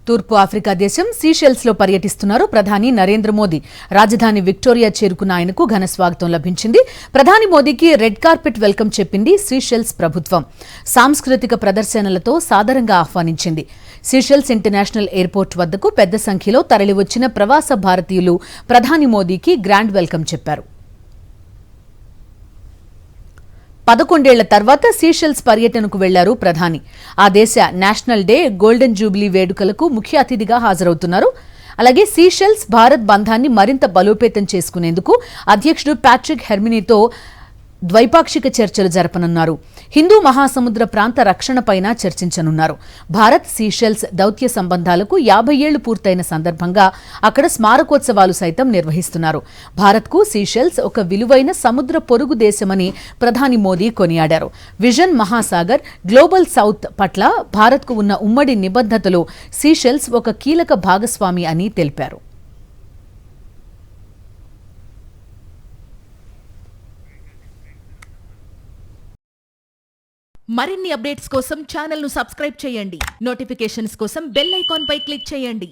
తూర్పు ఆఫ్రికా దేశం సీషెల్స్ లో పర్యటిస్తున్నారు ప్రధాని నరేంద్ర మోదీ. రాజధాని విక్టోరియా చేరుకున్న ఆయనకు ఘన స్వాగతం లభించింది. ప్రధాని మోదీకి రెడ్ కార్పెట్ వెల్కమ్ చెప్పింది సీషెల్స్ ప్రభుత్వం. సాంస్కృతిక ప్రదర్శనలతో సాదరంగా ఆహ్వానించింది. సీషెల్స్ ఇంటర్నేషనల్ ఎయిర్పోర్ట్ వద్దకు పెద్ద సంఖ్యలో తరలివచ్చిన ప్రవాస భారతీయులు ప్రధాని మోదీకి గ్రాండ్ వెల్కమ్ చెప్పారు. 11 ఏళ్ల తర్వాత సీషెల్స్ పర్యటనకు వెళ్లారు ప్రధాని. ఆ దేశ నేషనల్ డే, గోల్డెన్ జూబిలీ వేడుకలకు ముఖ్య అతిథిగా హాజరవుతున్నారు. అలాగే సీషెల్స్ భారత్ బంధాన్ని మరింత బలోపేతం చేసుకునేందుకు అధ్యక్షుడు ప్యాట్రిక్ హెర్మినీతో ద్వైపాక్షిక చర్చలు జరపనున్నారు. హిందూ మహాసముద్ర ప్రాంత రక్షణపైన చర్చించనున్నారు. భారత్ సీషెల్స్ దౌత్య సంబంధాలకు 50 ఏళ్లు పూర్తయిన సందర్భంగా అక్కడ స్మారకోత్సవాలు సైతం నిర్వహిస్తున్నారు. భారత్కు సీషెల్స్ ఒక విలువైన సముద్ర పొరుగు దేశమని ప్రధాని మోదీ కొనియాడారు. విజన్ మహాసాగర్, గ్లోబల్ సౌత్ పట్ల భారత్కు ఉన్న ఉమ్మడి నిబద్ధతలో సీషెల్స్ ఒక కీలక భాగస్వామి అని తెలిపారు. మరిన్ని అప్డేట్స్ కోసం ఛానల్ ను సబ్స్క్రైబ్ చేయండి. నోటిఫికేషన్స్ కోసం బెల్ ఐకాన్ పై క్లిక్ చేయండి.